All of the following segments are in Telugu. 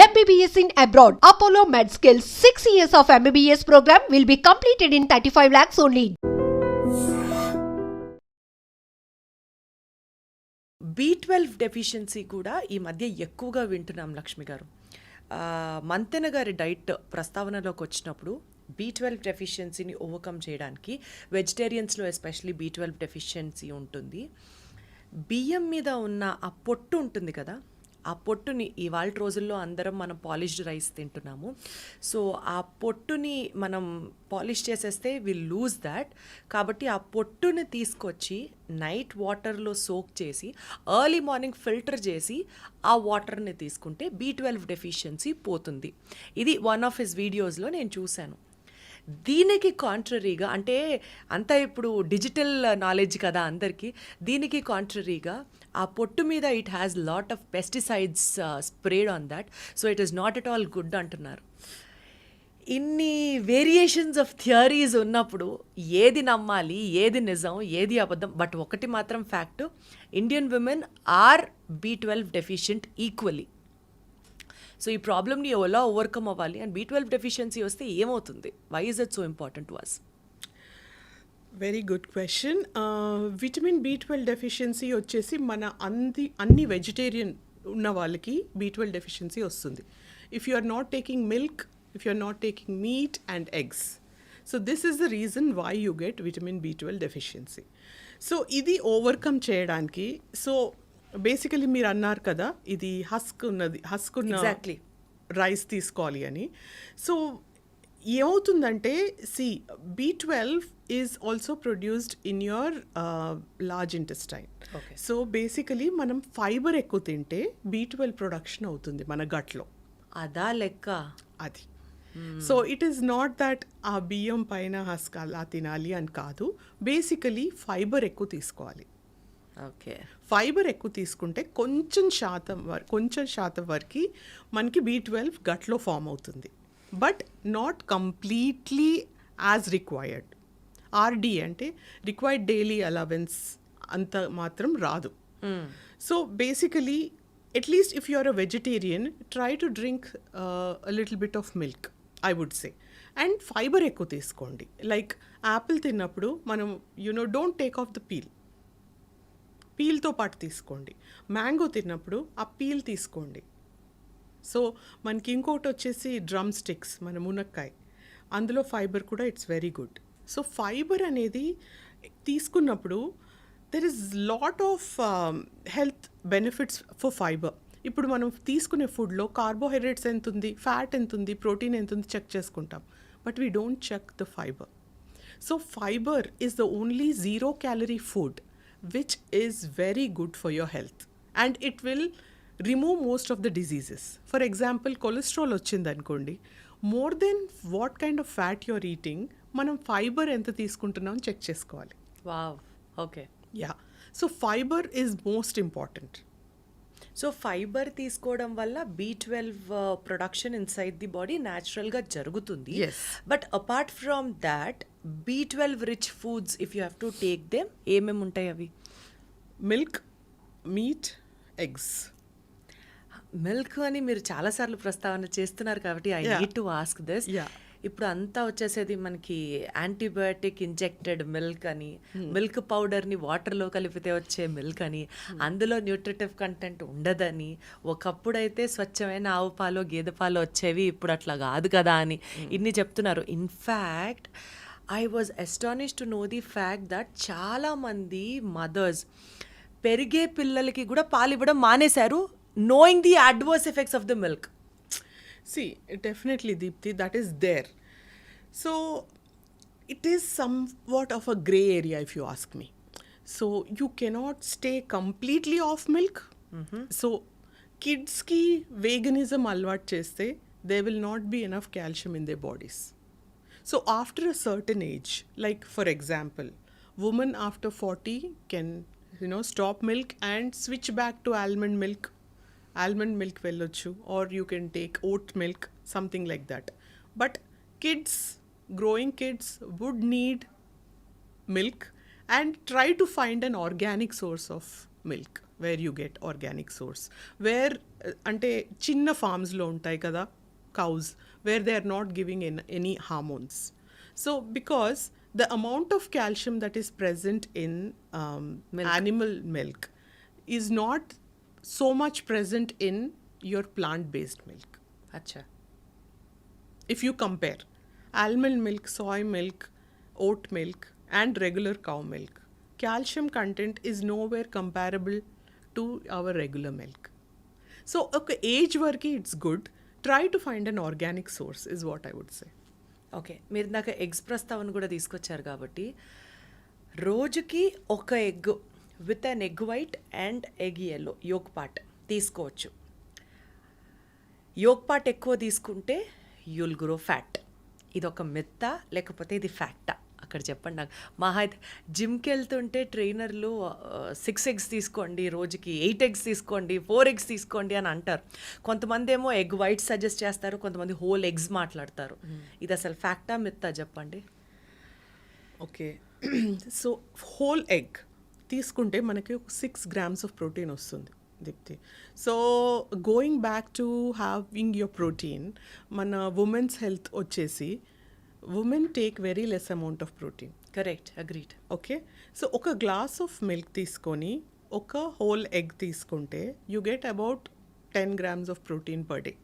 MBBS in abroad. Apollo MedSkill 6 years of MBBS program will be completed in 35 lakhs only. B12 deficiency కూడా ఈ మధ్య ఎక్కువగా వింటున్నాం లక్ష్మి గారు. మంతెన గారి డైట్ ప్రస్తావనలోకి వచ్చినప్పుడు B12 డెఫిషియన్సీని ఓవర్కమ్ చేయడానికి వెజిటేరియన్స్లో ఎస్పెషలీ B12 డెఫిషియన్సీ ఉంటుంది. బియ్యం మీద ఉన్న ఆ పొట్టు ఉంటుంది కదా, ఆ పొట్టుని ఇవాళ రోజుల్లో అందరం మనం పాలిష్డ్ రైస్ తింటున్నాము. సో ఆ పొట్టుని మనం పాలిష్ చేసేస్తే విల్ లూజ్ దాట్. కాబట్టి ఆ పొట్టుని తీసుకొచ్చి నైట్ వాటర్లో సోక్ చేసి ఎర్లీ మార్నింగ్ ఫిల్టర్ చేసి ఆ వాటర్ని తీసుకుంటే B12 డెఫిషియన్సీ పోతుంది. ఇది వన్ ఆఫ్ హిస్ వీడియోస్లో నేను చూశాను. దీనికి కాంట్రరీగా, అంటే అంతా ఇప్పుడు డిజిటల్ నాలెడ్జ్ కదా అందరికీ, దీనికి కాంట్రరీగా ఆ పొట్టు మీద it has lot of pesticides spread on that, so it is not at all good అంటున్నారు. ఇన్ని వేరియేషన్స్ ఆఫ్ థియరీస్ ఉన్నప్పుడు ఏది నమ్మాలి, ఏది నిజం, ఏది అబద్ధం? బట్ ఒకటి మాత్రం fact, Indian women are B12 deficient equally. So ఈ ప్రాబ్లమ్ని ఎలా ఓవర్కమ్ అవ్వాలి అండ్ B12 డెఫిషియన్సీ వస్తే ఏమవుతుంది? Why is it so important to us? Very good question. Vitamin B12 deficiency వచ్చేసి మన అన్ని వెజిటేరియన్ ఉన్న వాళ్ళకి B12 డెఫిషియన్సీ వస్తుంది. If you are not taking milk, if you are not taking meat and eggs, so this is the reason why you get vitamin B12 deficiency. So ఇది ఓవర్కమ్ చేయడానికి, సో బేసికలీ మీరు అన్నారు కదా, ఇది హస్క్ ఉన్న ఎగ్జాక్ట్లీ రైస్ తీసుకోవాలి అని. సో ఏమవుతుందంటే, B12 is also produced in your large intestine. So basically మనం ఫైబర్ ఎక్కువ తింటే B12 ప్రొడక్షన్ అవుతుంది మన గట్లో. అదా లెక్క అది. So it is not that ఆ బియ్యం పైన హస్క్ అలా తినాలి అని కాదు, బేసికలీ ఫైబర్ ఎక్కువ తీసుకోవాలి. ఓకే, ఫైబర్ ఎక్కువ తీసుకుంటే కొంచెం శాతం వరకు మనకి B12 గట్లో ఫామ్ అవుతుంది, but not completely as required. RD అంటే రిక్వైర్డ్ డైలీ అలవెన్స్ అంత మాత్రం రాదు. So basically at least if you are a vegetarian, try to drink a little bit of milk, I would say. And fibre ఎక్కువ తీసుకోండి. లైక్ యాపిల్ తిన్నప్పుడు మనం డోంట్ టేక్ ఆఫ్ ద పీల్తో పాటు తీసుకోండి. మ్యాంగో తిన్నప్పుడు ఆ పీల్ తీసుకోండి. సో మనకి ఇంకోటి వచ్చేసి డ్రమ్ స్టిక్స్, మన మునక్కాయ, అందులో ఫైబర్ కూడా it's very good. So fibre అనేది తీసుకున్నప్పుడు there is lot of health benefits for fibre. ఇప్పుడు మనం తీసుకునే ఫుడ్లో కార్బోహైడ్రేట్స్ ఎంత ఉంది, ఫ్యాట్ ఎంత ఉంది, ప్రోటీన్ ఎంత ఉంది చెక్ చేసుకుంటాం, but we don't check the fibre. So fibre is the only 0 calorie food which is very good for your health, and it will remove most of the diseases. For example, cholesterol వచ్చింది అనుకోండి, more than what kind of fat you're eating, మనం ఫైబర్ ఎంత తీసుకుంటున్నాం చెక్ చేసుకోవాలి. Wow, okay, yeah. So fibre is most important. So fibre తీసుకోవడం వల్ల B12 production inside the body న్యాచురల్గా జరుగుతుంది. But apart from that B12 rich foods if you have to take them, ఏమేమి ఉంటాయి అవి? Milk, meet, eggs. మిల్క్ అని మీరు చాలాసార్లు ప్రస్తావన చేస్తున్నారు కాబట్టి I need to ask this. ఇప్పుడు అంతా వచ్చేసేది మనకి యాంటీబయాటిక్ ఇంజెక్టెడ్ మిల్క్ అని, మిల్క్ పౌడర్ని వాటర్లో కలిపితే వచ్చే మిల్క్ అని, అందులో న్యూట్రిటివ్ కంటెంట్ ఉండదని, ఒకప్పుడైతే స్వచ్ఛమైన ఆవు పాలు, గేదె పాలు వచ్చేవి, ఇప్పుడు అట్లా కాదు కదా అని ఇన్ని చెప్తున్నారు. In fact I was astonished to know the fact that చాలామంది మదర్స్ పెరిగే పిల్లలకి కూడా పాలు ఇవ్వడం మానేశారు, knowing the adverse effects of the milk. See, definitely, Deepthi, that is there. So it is somewhat of a gray area if you ask me. So you cannot stay completely off milk. So kids ki veganism alvat cheste, there will not be enough calcium in their bodies. So after a certain age, like for example, women after 40 can stop milk and switch back to almond milk వెళ్ళొచ్చు, or you can take oat milk, something like that. But growing kids would need milk, and try to find an organic source of milk. Where you get organic source where అంటే చిన్న ఫార్మ్స్లో ఉంటాయి కదా cows where they are not giving any hormones so because the amount of calcium that is present in animal milk is not so much present in your plant-based milk. అచ్చా. If you compare almond milk, soy milk, oat milk and regular cow milk, calcium content is nowhere comparable to our regular milk. So, okay, age varki it's good. Try to find an organic source is what I would say. Okay, మీరు ఇందాక ఎగ్స్ ప్రస్తావన కూడా తీసుకొచ్చారు కాబట్టి రోజుకి ఒక egg with an egg white and egg yellow yolk part తీసుకోవచ్చు. యోక్ పార్ట్ ఎక్కువ తీసుకుంటే యుల్ గ్రో ఫ్యాట్. ఇది ఒక మిత్తా లేకపోతే ఇది ఫ్యాక్టా? అక్కడ చెప్పండి నాకు. మహా అయితే జిమ్కి వెళ్తుంటే ట్రైనర్లు 6 eggs తీసుకోండి, రోజుకి 8 eggs తీసుకోండి, 4 eggs తీసుకోండి అని అంటారు. కొంతమంది ఏమో ఎగ్ వైట్ సజెస్ట్ చేస్తారు, కొంతమంది హోల్ ఎగ్స్ మాట్లాడతారు. ఇది అసలు ఫ్యాక్టా మిత్తా చెప్పండి. ఓకే, సో హోల్ ఎగ్ తీసుకుంటే మనకి 6 grams of protein వస్తుంది Deepthi. So going back to having your protein, మన ఉమెన్స్ హెల్త్ వచ్చేసి women take very less amount of protein. Correct, agreed. Okay, so ఒక గ్లాస్ ఆఫ్ మిల్క్ తీసుకొని ఒక హోల్ ఎగ్ తీసుకుంటే you get about 10 grams of protein per day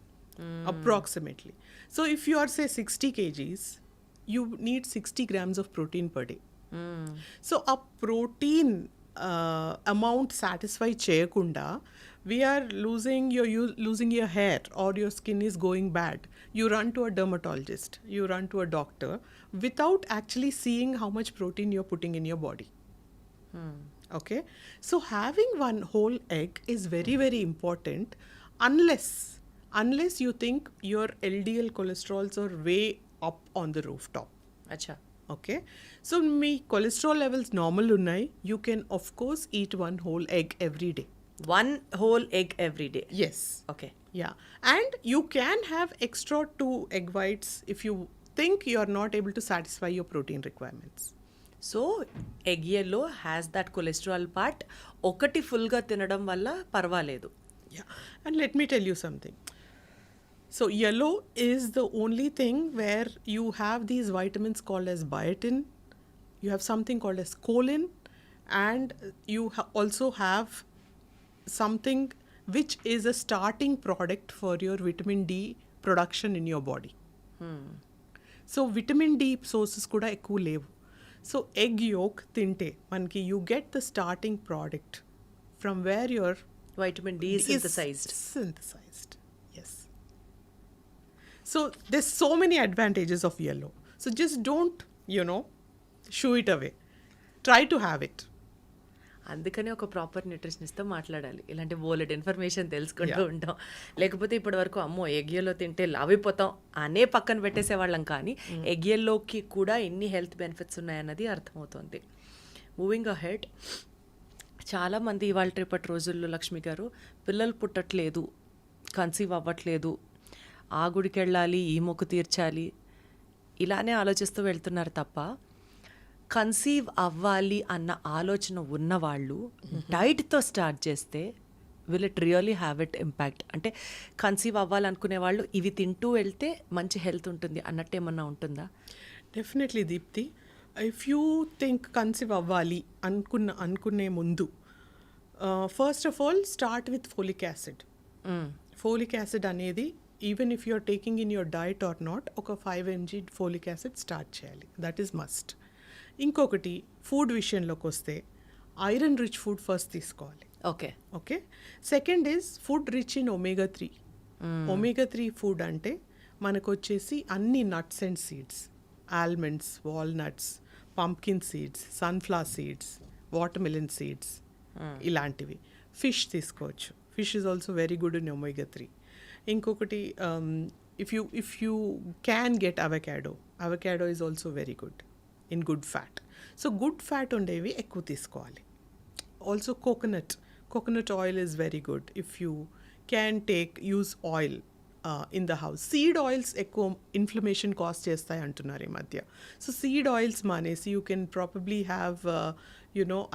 approximately. So if you are say 60 kgs, you need 60 grams of protein per day. So a protein amount satisfy చేయకుండా we are losing your hair or your skin is going bad, you run to a dermatologist, you run to a doctor without actually seeing how much protein you're putting in your body. Okay, so having one whole egg is very very important unless you think your LDL cholesterols are way up on the rooftop. అచ్చా. Okay, so మీ cholesterol levels normal ఉన్నాయి, you can of course eat one whole egg every day. 1 whole egg every day. Yes. Okay. Yeah, and you can have extra 2 egg whites if you think you are not able to satisfy your protein requirements. So egg yellow has that cholesterol part. ఒకటి ఫుల్గా తినడం వల్ల పర్వాలేదు. Yeah, and let me tell you something. So yellow is the only thing where you have these vitamins called as biotin, you have something called as choline, and you also have something which is a starting product for your vitamin D production in your body. So vitamin D sources kuda ekku levu. So egg yolk tinte manki you get the starting product from where your vitamin D synthesized. Yes. So there's so many advantages of yellow. So just don't, shoo it away. Try to have it. అందుకని ఒక ప్రాపర్ న్యూట్రిషనిస్ట్తో మాట్లాడాలి. ఇలాంటి బోలెడ్ ఇన్ఫర్మేషన్ తెలుసుకుంటూ ఉంటాం. లేకపోతే ఇప్పటి వరకు అమ్మో ఎగ్యల్లో తింటే లావిపోతాం అనే పక్కన పెట్టేసేవాళ్ళం, కానీ ఎగ్యల్లోకి కూడా ఎన్ని హెల్త్ బెనిఫిట్స్ ఉన్నాయన్నది అర్థమవుతుంది. మూవింగ్ అహెడ్, చాలామంది ఇవాళ రేపటి రోజుల్లో లక్ష్మి గారు పిల్లలు పుట్టట్లేదు, కన్సీవ్ అవ్వట్లేదు, ఆ గుడికి వెళ్ళాలి, ఈ మొక్కు తీర్చాలి, ఇలానే ఆలోచిస్తూ వెళ్తున్నారు తప్ప కన్సీవ్ అవ్వాలి అన్న ఆలోచన ఉన్నవాళ్ళు డైట్తో స్టార్ట్ చేస్తే will it really have it impact? అంటే కన్సీవ్ అవ్వాలనుకునే వాళ్ళు ఇవి తింటూ వెళ్తే మంచి హెల్త్ ఉంటుంది అన్నట్టు ఏమన్నా ఉంటుందా? Definitely Deepti, if you think conceive అవ్వాలి అనుకునే ముందు first of all start with folic acid. Folic acid అనేది even if you're taking in your diet or not ఒక 5 mg ఫోలిక్ యాసిడ్ స్టార్ట్ చేయాలి. That is must. ఇంకొకటి ఫుడ్ విషయంలోకి వస్తే ఐరన్ రిచ్ ఫుడ్ ఫస్ట్ తీసుకోవాలి. Okay, second is food rich in omega 3. Omega 3 food అంటే మనకు వచ్చేసి అన్ని nuts and seeds, almonds, walnuts, pumpkin seeds, sunflower seeds, watermelon seeds, ఇలాంటివి. ఫిష్ తీసుకోవచ్చు. Fish is also very good in omega 3. ఇంకొకటి if you can get avocado is also very good in good fat. So good fat ఉండేవి ఎక్కువ తీసుకోవాలి. Also coconut oil is very good if you can use oil in the house. Seed oils ఎక్కువ ఇన్ఫ్లమేషన్ కాజ్ చేస్తాయి అంటున్నారు ఈ మధ్య. సో సీడ్ ఆయిల్స్ మానేసి you can probably have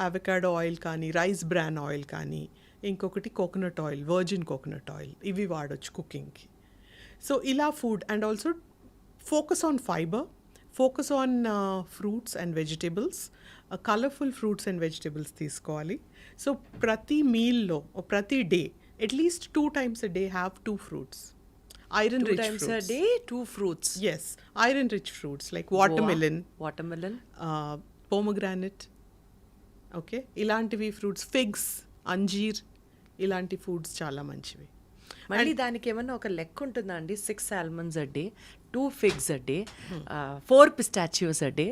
avocado oil కానీ, రైస్ బ్రాన్ ఆయిల్ కానీ, ఇంకొకటి coconut oil, virgin coconut oil, ఇవి వాడొచ్చు కుకింగ్కి. సో ఇలా food and also focus on fibre, focus on fruits and vegetables, colourful fruits and vegetables తీసుకోవాలి. సో ప్రతి మీల్లో ప్రతి day at least 2 times a day have 2 fruits. Iron 2 rich times a fruits. day, 2 fruits. Yes, iron rich fruits like watermelon, Watermelon. pomegranate, okay, ఇలాంటివి ఫ్రూట్స్, ఫిగ్స్, అంజీర్, ఇలాంటి ఫుడ్స్ చాలా మంచివి. మళ్ళీ దానికి ఏమన్నా ఒక లెక్క ఉంటుందా అండి? 6 almonds a day, 2 figs a day, 4 pistachios a day,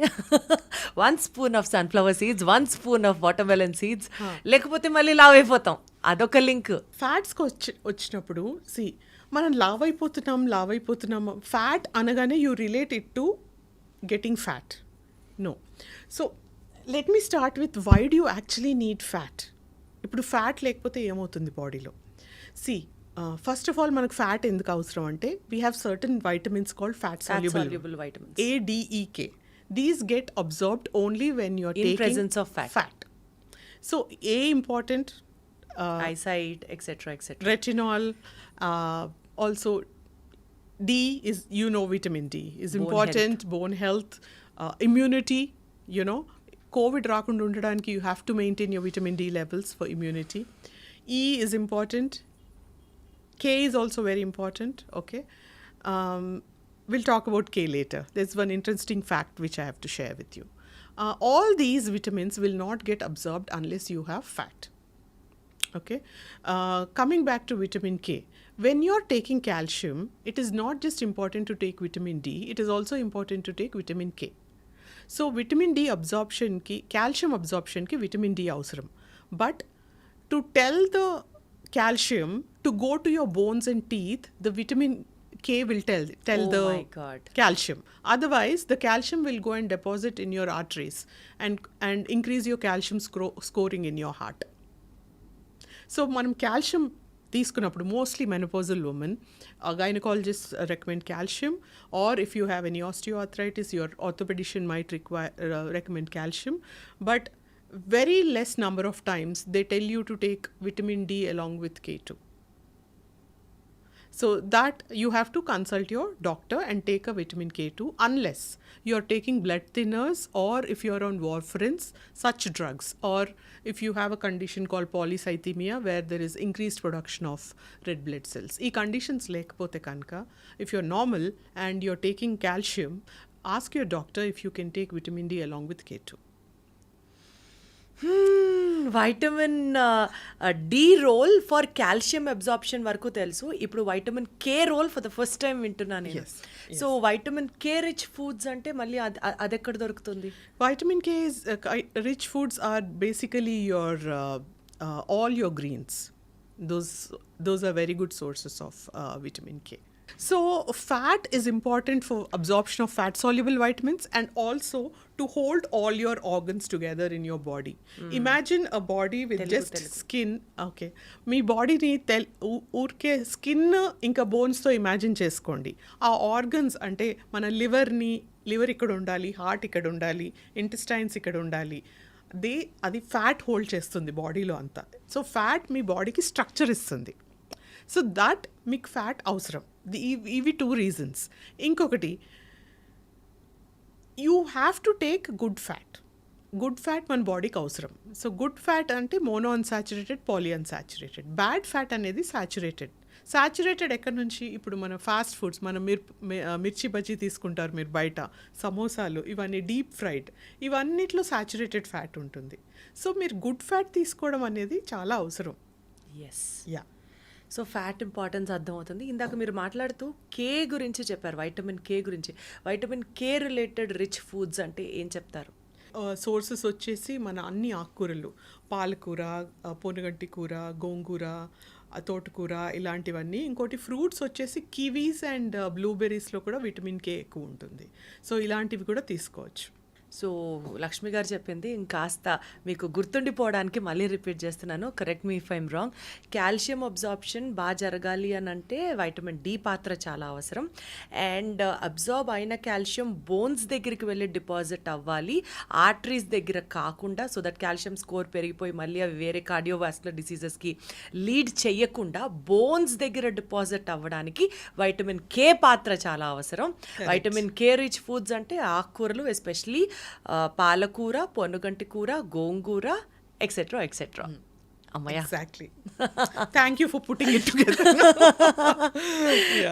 1 spoon of sunflower seeds, 1 spoon of watermelon seeds. లేకపోతే మళ్ళీ లావ్ అయిపోతాం. అదొక లింక్. ఫ్యాట్స్కి వచ్చినప్పుడు మనం లావ్ అయిపోతున్నాం. ఫ్యాట్ అనగానే you relate it to getting fat. No. So let me start with why do you actually need fat. ఇప్పుడు ఫ్యాట్ లేకపోతే ఏమవుతుంది బాడీలో? ఫస్ట్ ఆఫ్ ఆల్ మనకు ఫ్యాట్ ఎందుకు అవసరం అంటే we have certain vitamins called fat soluble vitamins. ADEK. These get absorbed only when you're In taking presence of fat. So A important, Eyesight, etc. retinol, also D is, vitamin D is Bone important, bone health, immunity, COVID రాకుండా ఉండడానికి you have to maintain your vitamin D levels for immunity. E is important. K is also very important, okay. We'll talk about K later. There's one interesting fact which I have to share with you. All these vitamins will not get absorbed unless you have fat. Okay. Coming back to vitamin K, when you're taking calcium, it is not just important to take vitamin D, it is also important to take vitamin K. So vitamin D absorption ki, calcium absorption ki vitamin D avsaram. But to tell the calcium to go to your bones and teeth, the vitamin K will tell Oh the my God. calcium. Otherwise, the calcium will go and deposit in your arteries and increase your calcium scoring in your heart. So, మనం కాల్షియం తీసుకున్నప్పుడు mostly menopausal women, gynaecologist recommend calcium, or if you have any osteoarthritis your orthopaedician might recommend calcium. But very less number of times they tell you to take vitamin D along with K2. So that you have to consult your doctor and take a vitamin K2 unless you're taking blood thinners, or if you're on warfarins, such drugs, or if you have a condition called polycythemia where there is increased production of red blood cells. Ee conditions lekapothe kanka, if you're normal and you're taking calcium, ask your doctor if you can take vitamin D along with K2. Vitamin D role for calcium absorption వరకు తెలుసు. ఇప్పుడు vitamin K role for the first time వింటున్నాను నేను. So vitamin K rich foods అంటే మళ్ళీ అది ఎక్కడ దొరుకుతుంది? Vitamin K is rich foods are basically your all your greens. Those are very good sources of vitamin K. So fat is important for absorption of fat soluble vitamins and also to hold all your organs together in your body. Imagine a body with just skin. Okay, మీ బాడీని ఊరికే స్కిన్ ఇంకా బోన్స్తో ఇమాజిన్ చేసుకోండి. ఆ ఆర్గన్స్ అంటే మన లివర్ ఇక్కడ ఉండాలి, హార్ట్ ఇక్కడ ఉండాలి, ఇంటెస్టైన్స్ ఇక్కడ ఉండాలి. అది ఫ్యాట్ హోల్డ్ చేస్తుంది బాడీలో అంతా. సో ఫ్యాట్ మీ బాడీకి స్ట్రక్చర్ ఇస్తుంది. సో దట్ మీకు ఫ్యాట్ అవసరం. ఇవి 2 reasons. ఇంకొకటి, you have to take good fat. Good fat మన బాడీకి అవసరం. సో గుడ్ ఫ్యాట్ అంటే monounsaturated, polyunsaturated. Bad fat అనేది సాచురేటెడ్ ఎక్కడి నుంచి? ఇప్పుడు మన ఫాస్ట్ ఫుడ్స్, మనం మిర్చి బజ్జీ తీసుకుంటారు మీరు బయట, సమోసాలు, ఇవన్నీ డీప్ ఫ్రైడ్, ఇవన్నిట్లో సాచురేటెడ్ ఫ్యాట్ ఉంటుంది. సో మీరు గుడ్ ఫ్యాట్ తీసుకోవడం అనేది చాలా అవసరం. Yes. Yeah. So fat importance అర్థమవుతుంది. ఇందాక మీరు మాట్లాడుతూ కే గురించి చెప్పారు, వైటమిన్ కే గురించి. Vitamin K related rich foods అంటే ఏం చెప్తారు? సోర్సెస్ వచ్చేసి మన అన్ని ఆకుకూరలు, పాలకూర, పొనుగంటి కూర, గోంగూర, తోటకూర, ఇలాంటివన్నీ. ఇంకోటి ఫ్రూట్స్ వచ్చేసి కివీస్ అండ్ బ్లూబెర్రీస్లో కూడా విటమిన్ కే ఎక్కువ ఉంటుంది. సో ఇలాంటివి కూడా తీసుకోవచ్చు. సో లక్ష్మి గారు చెప్పింది ఇంకాస్త మీకు గుర్తుండిపోవడానికి మళ్ళీ రిపీట్ చేస్తున్నాను, correct me if I'm wrong. Calcium absorption బాగా జరగాలి అని అంటే వైటమిన్ డి పాత్ర చాలా అవసరం. అండ్ అబ్జార్బ్ అయిన కాల్షియం బోన్స్ దగ్గరికి వెళ్ళి డిపాజిట్ అవ్వాలి, ఆర్టరీస్ దగ్గర కాకుండా, సో దట్ కాల్షియం స్కోర్ పెరిగిపోయి మళ్ళీ అవి వేరే కార్డియోవాస్కులర్ డిసీజెస్కి లీడ్ చేయకుండా బోన్స్ దగ్గర డిపాజిట్ అవ్వడానికి వైటమిన్ కే పాత్ర చాలా అవసరం. వైటమిన్ కే రిచ్ ఫుడ్స్ అంటే ఆకుకూరలు, ఎస్పెషలీ పాలకూర, పొన్నుగంటి కూర, గోంగూర, ఎక్సెట్రా ఎక్సెట్రా. అమ్మయ్య, Exactly. Thank you for putting it together. Yeah.